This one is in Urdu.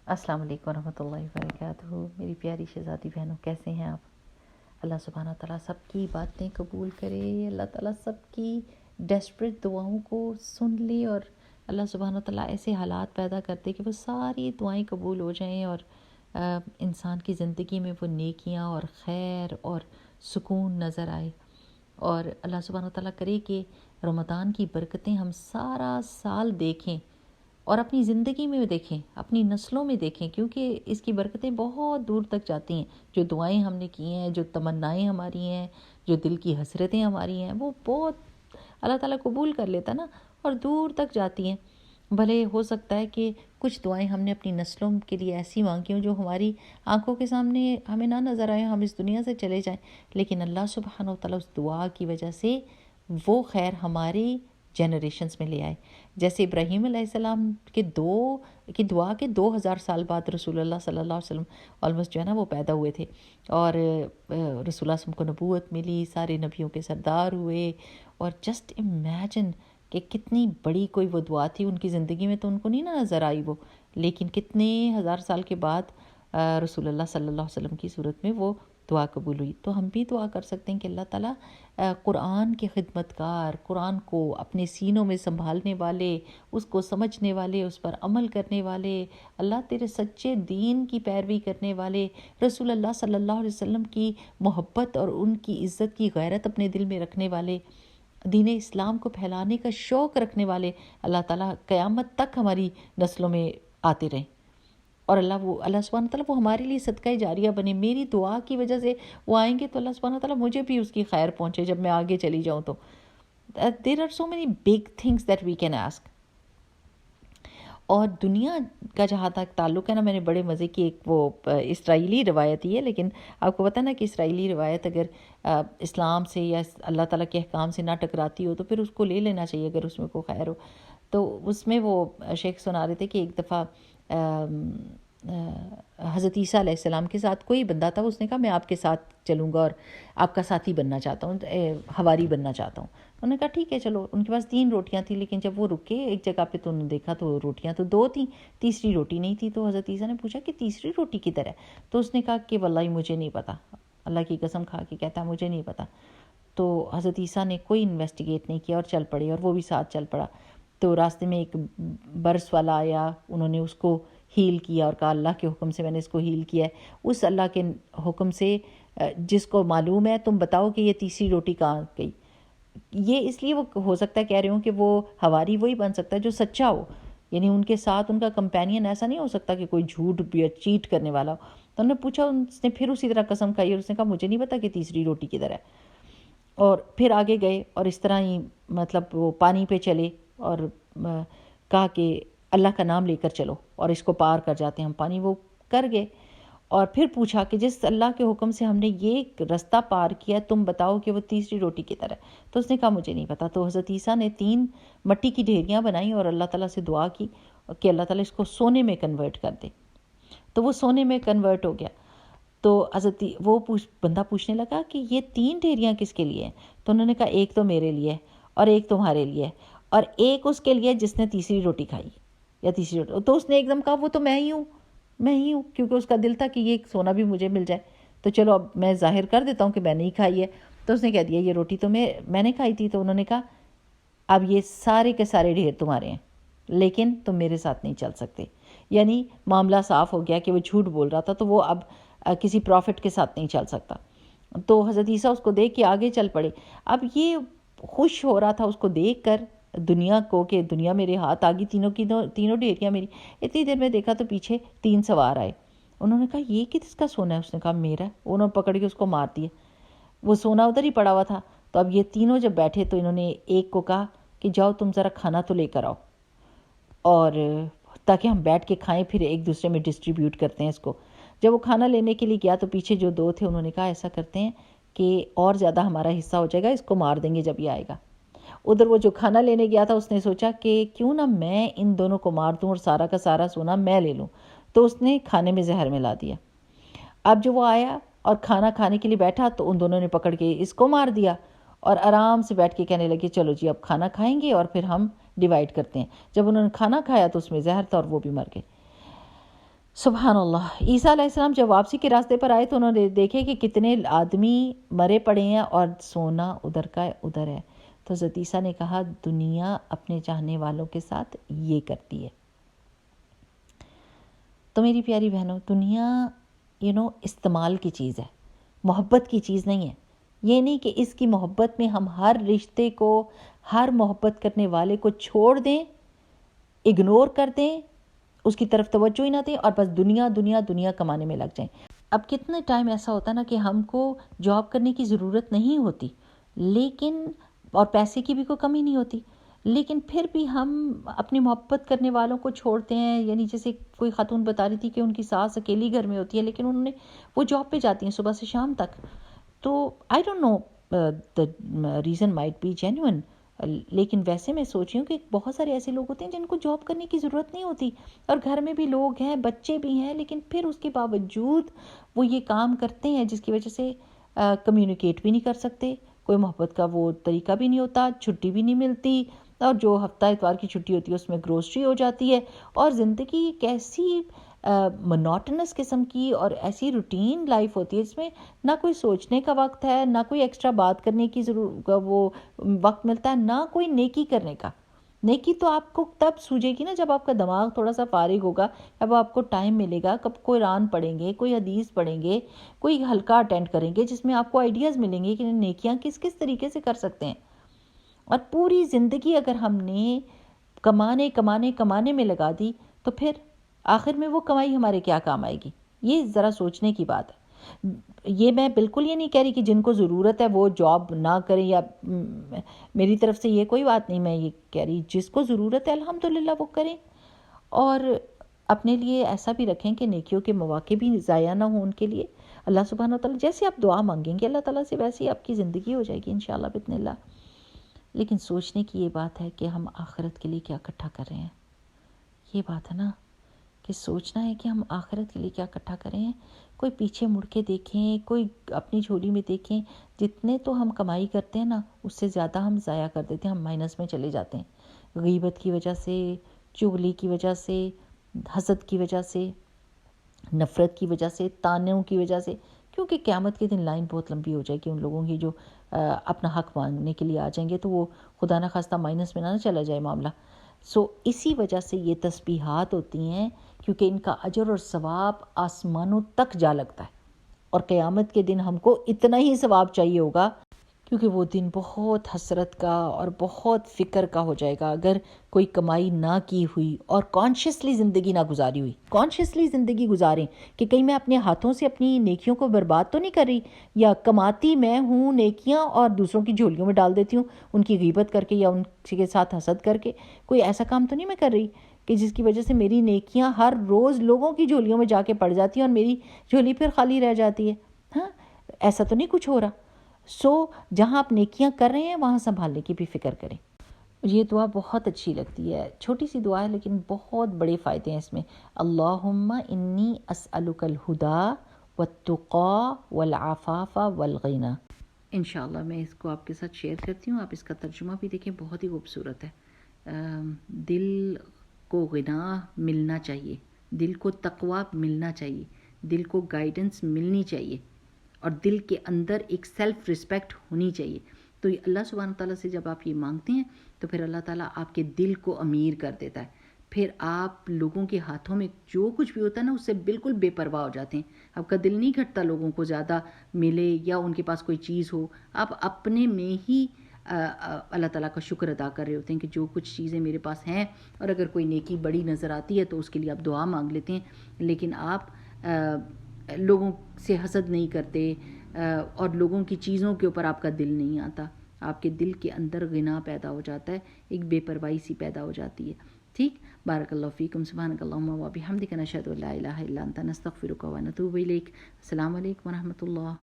السلام علیکم ورحمۃ اللہ وبرکاتہ۔ میری پیاری شہزادی بہنوں، کیسے ہیں آپ؟ اللہ سبحانہ تعالیٰ سب کی باتیں قبول کرے، اللہ تعالیٰ سب کی ڈیسپریٹ دعاؤں کو سن لے، اور اللہ سبحانہ تعالیٰ ایسے حالات پیدا کرتے کہ وہ ساری دعائیں قبول ہو جائیں، اور انسان کی زندگی میں وہ نیکیاں اور خیر اور سکون نظر آئے، اور اللہ سبحانہ تعالیٰ کرے کہ رمضان کی برکتیں ہم سارا سال دیکھیں اور اپنی زندگی میں دیکھیں، اپنی نسلوں میں دیکھیں، کیونکہ اس کی برکتیں بہت دور تک جاتی ہیں۔ جو دعائیں ہم نے کی ہیں، جو تمنائیں ہماری ہیں، جو دل کی حسرتیں ہماری ہیں، وہ بہت اللہ تعالیٰ قبول کر لیتا نا، اور دور تک جاتی ہیں۔ بھلے ہو سکتا ہے کہ کچھ دعائیں ہم نے اپنی نسلوں کے لیے ایسی مانگی ہوں جو ہماری آنکھوں کے سامنے ہمیں نہ نظر آئے، ہم اس دنیا سے چلے جائیں، لیکن اللہ سبحانہ و تعالیٰ اس دعا کی وجہ سے وہ خیر ہماری جنریشنز میں لے آئے۔ جیسے ابراہیم علیہ السلام کی دعا کے 2000 سال بعد رسول اللہ صلی اللہ علیہ وسلم آلموسٹ جو ہے نا وہ پیدا ہوئے تھے، اور رسول اللہ صلی اللہ علیہ وسلم کو نبوت ملی، سارے نبیوں کے سردار ہوئے، اور جسٹ امیجن کہ کتنی بڑی کوئی وہ دعا تھی ان کی زندگی میں، تو ان کو نہیں نہ نظر آئی وہ، لیکن کتنے ہزار سال کے بعد رسول اللہ صلی اللہ علیہ وسلم کی صورت میں وہ دعا قبول ہوئی۔ تو ہم بھی دعا کر سکتے ہیں کہ اللہ تعالیٰ قرآن کے خدمت گار، قرآن کو اپنے سینوں میں سنبھالنے والے، اس کو سمجھنے والے، اس پر عمل کرنے والے، اللہ تیرے سچے دین کی پیروی کرنے والے، رسول اللہ صلی اللہ علیہ وسلم کی محبت اور ان کی عزت کی غیرت اپنے دل میں رکھنے والے، دین اسلام کو پھیلانے کا شوق رکھنے والے، اللہ تعالیٰ قیامت تک ہماری نسلوں میں آتے رہیں، اور اللہ سبحانہ تعالیٰ وہ ہمارے لیے صدقہ جاریہ بنے۔ میری دعا کی وجہ سے وہ آئیں گے تو اللہ سبحانہ تعالیٰ مجھے بھی اس کی خیر پہنچے جب میں آگے چلی جاؤں تو۔ There are so many big things that we can ask۔ اور دنیا کا جہاں تک تعلق ہے نا، میں نے بڑے مزے کی ایک وہ اسرائیلی روایت ہی ہے، لیکن آپ کو پتہ نا کہ اسرائیلی روایت اگر اسلام سے یا اللہ تعالیٰ کے احکام سے نہ ٹکراتی ہو تو پھر اس کو لے لینا چاہیے اگر اس میں کوئی خیر ہو۔ تو اس میں وہ شیخ سنا رہے تھے کہ ایک دفعہ حضرت عیسیٰ علیہ السلام کے ساتھ کوئی بندہ تھا، اس نے کہا میں آپ کے ساتھ چلوں گا اور آپ کا ساتھی بننا چاہتا ہوں، حواری بننا چاہتا ہوں۔ انہوں نے کہا ٹھیک ہے چلو۔ ان کے پاس 3 روٹیاں تھیں، لیکن جب وہ رکے ایک جگہ پہ تو انہوں نے دیکھا تو روٹیاں تو 2 تھیں، تیسری روٹی نہیں تھی۔ تو حضرت عیسیٰ نے پوچھا کہ تیسری روٹی کدھر ہے؟ تو اس نے کہا کہ واللہ مجھے نہیں پتہ، اللہ کی قسم کھا کے کہتا ہے مجھے نہیں پتہ۔ تو حضرت عیسیٰ نے کوئی انویسٹیگیٹ نہیں کیا اور چل پڑے، اور وہ بھی ساتھ چل پڑا۔ تو راستے میں ایک برس والا آیا، انہوں نے اس کو ہیل کیا اور کہا اللہ کے حکم سے میں نے اس کو ہیل کیا ہے، اس اللہ کے حکم سے جس کو معلوم ہے تم بتاؤ کہ یہ تیسری روٹی کہاں گئی۔ یہ اس لیے وہ ہو سکتا ہے کہہ رہے ہوں کہ وہ حواری وہی بن سکتا ہے جو سچا ہو، یعنی ان کے ساتھ ان کا کمپینین ایسا نہیں ہو سکتا کہ کوئی جھوٹ یا چیٹ کرنے والا ہو۔ تو انہوں نے پوچھا، اس نے پھر اسی طرح قسم کھائی اور اس نے کہا مجھے نہیں پتا کہ تیسری روٹی کدھر ہے، اور پھر آگے گئے اور اس طرح ہی مطلب وہ پانی پہ چلے اور کہا کہ اللہ کا نام لے کر چلو اور اس کو پار کر جاتے ہیں ہم پانی۔ وہ کر گئے اور پھر پوچھا کہ جس اللہ کے حکم سے ہم نے یہ رستہ پار کیا تم بتاؤ کہ وہ تیسری روٹی کی طرح ہے۔ تو اس نے کہا مجھے نہیں پتا۔ تو حضرت عیسیٰ نے 3 مٹی کی ڈھیریاں بنائیں اور اللہ تعالیٰ سے دعا کی کہ اللہ تعالیٰ اس کو سونے میں کنورٹ کر دے۔ تو وہ سونے میں کنورٹ ہو گیا۔ تو حضرت وہ بندہ پوچھنے لگا کہ یہ 3 ڈھیریاں کس کے لیے ہیں؟ تو انہوں نے کہا ایک تو میرے لیے ہے، اور ایک تمہارے لیے ہے، اور ایک اس کے لیے جس نے تیسری روٹی کھائی یا تیسری روٹی۔ تو اس نے ایک دم کہا وہ تو میں ہی ہوں، کیونکہ اس کا دل تھا کہ یہ سونا بھی مجھے مل جائے، تو چلو اب میں ظاہر کر دیتا ہوں کہ میں نہیں کھائی ہے۔ تو اس نے کہہ دیا یہ روٹی تو میں نے کھائی تھی۔ تو انہوں نے کہا اب یہ سارے کے سارے ڈھیر تمہارے ہیں، لیکن تم میرے ساتھ نہیں چل سکتے۔ یعنی معاملہ صاف ہو گیا کہ وہ جھوٹ بول رہا تھا، تو وہ اب کسی پروفٹ کے ساتھ نہیں چل سکتا۔ تو حضرت عیسیٰ اس کو دیکھ کے آگے چل پڑے۔ اب یہ خوش ہو رہا تھا اس کو دیکھ کر دنیا کو کہ دنیا میرے ہاتھ آ گئی، تینوں ڈھیریاں میری۔ اتنی دیر میں دیکھا تو پیچھے 3 سوار آئے۔ انہوں نے کہا یہ کس کا سونا ہے؟ اس نے کہا میرا۔ انہوں نے پکڑ کے اس کو مار دیا، وہ سونا ادھر ہی پڑا ہوا تھا۔ تو اب یہ تینوں جب بیٹھے تو انہوں نے ایک کو کہا کہ جاؤ تم ذرا کھانا تو لے کر آؤ، اور تاکہ ہم بیٹھ کے کھائیں، پھر ایک دوسرے میں ڈسٹریبیوٹ کرتے ہیں اس کو۔ جب وہ کھانا لینے کے لیے گیا تو پیچھے جو 2 تھے انہوں نے کہا ایسا کرتے ہیں کہ اور زیادہ ہمارا حصہ ہو جائے گا، اس کو مار دیں گے جب یہ آئے گا۔ ادھر وہ جو کھانا لینے گیا تھا اس نے سوچا کہ کیوں نہ میں ان دونوں کو مار دوں اور سارا کا سارا سونا میں لے لوں۔ تو اس نے کھانے میں زہر ملا دیا۔ اب جو وہ آیا اور کھانا کھانے کے لیے بیٹھا تو ان دونوں نے پکڑ کے اس کو مار دیا، اور آرام سے بیٹھ کے کہنے لگے چلو جی اب کھانا کھائیں گے اور پھر ہم ڈیوائیڈ کرتے ہیں۔ جب انہوں نے کھانا کھایا تو اس میں زہر تھا اور وہ بھی مر گئے۔ سبحان اللہ. عیسیٰ علیہ السلام جب واپسی کے راستے پر آئے تو انہوں نے دیکھے کہ کتنے آدمی مرے پڑے ہیں اور سونا ادھر کا ادھر ہے. تو حضرت عیسیٰ نے کہا دنیا اپنے چاہنے والوں کے ساتھ یہ کرتی ہے. تو میری پیاری بہنوں، دنیا استعمال کی چیز ہے، محبت کی چیز نہیں ہے. یہ نہیں کہ اس کی محبت میں ہم ہر رشتے کو، ہر محبت کرنے والے کو چھوڑ دیں، اگنور کر دیں، اس کی طرف توجہ ہی نہ دیں اور بس دنیا دنیا دنیا کمانے میں لگ جائیں. اب کتنے ٹائم ایسا ہوتا ہے نا کہ ہم کو جاب کرنے کی ضرورت نہیں ہوتی، لیکن اور پیسے کی بھی کوئی کمی نہیں ہوتی، لیکن پھر بھی ہم اپنی محبت کرنے والوں کو چھوڑتے ہیں. یعنی جیسے کوئی خاتون بتا رہی تھی کہ ان کی ساس اکیلی گھر میں ہوتی ہے، لیکن وہ جاب پہ جاتی ہیں صبح سے شام تک. تو I don't know the reason might be genuine, لیکن ویسے میں سوچ رہی ہوں کہ بہت سارے ایسے لوگ ہوتے ہیں جن کو جاب کرنے کی ضرورت نہیں ہوتی اور گھر میں بھی لوگ ہیں، بچے بھی ہیں، لیکن پھر اس کے باوجود وہ یہ کام کرتے ہیں جس کی وجہ سے کمیونیکیٹ بھی نہیں کر سکتے، کوئی محبت کا وہ طریقہ بھی نہیں ہوتا، چھٹی بھی نہیں ملتی، اور جو ہفتہ اتوار کی چھٹی ہوتی ہے اس میں گروسری ہو جاتی ہے، اور زندگی ایک ایسی منوٹنس قسم کی اور ایسی روٹین لائف ہوتی ہے جس میں نہ کوئی سوچنے کا وقت ہے، نہ کوئی ایکسٹرا بات کرنے کی وہ وقت ملتا ہے، نہ کوئی نیکی کرنے کا. نیکی تو آپ کو تب سوجے گی نا جب آپ کا دماغ تھوڑا سا فارغ ہوگا، جب آپ کو ٹائم ملے گا، کب کوئی قرآن پڑھیں گے، کوئی حدیث پڑھیں گے، کوئی حلقہ اٹینڈ کریں گے جس میں آپ کو آئیڈیاز ملیں گے کہ نیکیاں کس کس طریقے سے کر سکتے ہیں. اور پوری زندگی اگر ہم نے کمانے کمانے کمانے میں لگا دی تو پھر آخر میں وہ کمائی ہمارے کیا کام آئے گی؟ یہ ذرا سوچنے کی بات ہے. یہ میں بالکل یہ نہیں کہہ رہی کہ جن کو ضرورت ہے وہ جاب نہ کریں، یا میری طرف سے یہ کوئی بات نہیں. میں یہ کہہ رہی جس کو ضرورت ہے الحمدللہ وہ کریں، اور اپنے لیے ایسا بھی رکھیں کہ نیکیوں کے مواقع بھی ضائع نہ ہوں ان کے لیے. اللہ سبحانہ وتعالی جیسے آپ دعا مانگیں گے اللہ تعالیٰ سے ویسے ہی آپ کی زندگی ہو جائے گی انشاءاللہ باذن اللہ. لیکن سوچنے کی یہ بات ہے کہ ہم آخرت کے لیے کیا اکٹھا کر رہے ہیں. یہ بات ہے نا کہ سوچنا ہے کہ ہم آخرت کے لیے کیا اکٹھا کر رہے ہیں. کوئی پیچھے مڑ کے دیکھیں، کوئی اپنی جھولی میں دیکھیں، جتنے تو ہم کمائی کرتے ہیں نا اس سے زیادہ ہم ضائع کر دیتے ہیں، ہم مائنس میں چلے جاتے ہیں. غیبت کی وجہ سے، چغلی کی وجہ سے، حسد کی وجہ سے، نفرت کی وجہ سے، تانوں کی وجہ سے. کیونکہ قیامت کے دن لائن بہت لمبی ہو جائے گی ان لوگوں کی جو اپنا حق مانگنے کے لیے آ جائیں گے، تو وہ خدا نہ خواستہ مائنس میں نہ چلا جائے معاملہ. اسی وجہ سے یہ تسبیحات ہوتی ہیں، کیونکہ ان کا اجر اور ثواب آسمانوں تک جا لگتا ہے، اور قیامت کے دن ہم کو اتنا ہی ثواب چاہیے ہوگا، کیونکہ وہ دن بہت حسرت کا اور بہت فکر کا ہو جائے گا اگر کوئی کمائی نہ کی ہوئی اور کانشیسلی زندگی نہ گزاری ہوئی. کانشیسلی زندگی گزاریں کہ کہیں میں اپنے ہاتھوں سے اپنی نیکیوں کو برباد تو نہیں کر رہی، یا کماتی میں ہوں نیکیاں اور دوسروں کی جھولیوں میں ڈال دیتی ہوں ان کی غیبت کر کے یا ان کے ساتھ حسد کر کے. کوئی ایسا کام تو نہیں میں کر رہی کہ جس کی وجہ سے میری نیکیاں ہر روز لوگوں کی جھولیوں میں جا کے پڑ جاتی ہیں اور میری جھولی پھر خالی رہ جاتی ہے. ہاں، ایسا تو نہیں کچھ ہو رہا. جہاں آپ نیکیاں کر رہے ہیں وہاں سنبھالنے کی بھی فکر کریں. یہ دعا بہت اچھی لگتی ہے، چھوٹی سی دعا ہے لیکن بہت بڑے فائدے ہیں اس میں. اللہم انی اسألک الہدی والتقی والعفاف والغنی. انشاءاللہ میں اس کو آپ کے ساتھ شیئر کرتی ہوں. آپ اس کا ترجمہ بھی دیکھیں، بہت ہی خوبصورت ہے. دل کو غنا ملنا چاہیے، دل کو تقوی ملنا چاہیے، دل کو گائیڈنس ملنی چاہیے، اور دل کے اندر ایک سیلف رسپیکٹ ہونی چاہیے. تو یہ اللہ سبحانہ تعالیٰ سے جب آپ یہ مانگتے ہیں تو پھر اللہ تعالیٰ آپ کے دل کو امیر کر دیتا ہے. پھر آپ لوگوں کے ہاتھوں میں جو کچھ بھی ہوتا ہے نا اس سے بالکل بے پرواہ ہو جاتے ہیں. آپ کا دل نہیں گھٹتا لوگوں کو زیادہ ملے یا ان کے پاس کوئی چیز ہو. آپ اپنے میں ہی اللہ تعالیٰ کا شکر ادا کر رہے ہوتے ہیں کہ جو کچھ چیزیں میرے پاس ہیں، اور اگر کوئی نیکی بڑی نظر آتی ہے تو اس کے لیے آپ دعا مانگ لیتے ہیں. لیکن آپ لوگوں سے حسد نہیں کرتے، اور لوگوں کی چیزوں کے اوپر آپ کا دل نہیں آتا. آپ کے دل کے اندر غنا پیدا ہو جاتا ہے، ایک بے پرواہی سی پیدا ہو جاتی ہے. ٹھیک. بارک اللہ فیکم. سبحانک اللہم و بحمدک، نشہد ان لا الہ الا انت، نستغفرک و نتوب الیک. السلام علیکم و رحمۃ اللہ.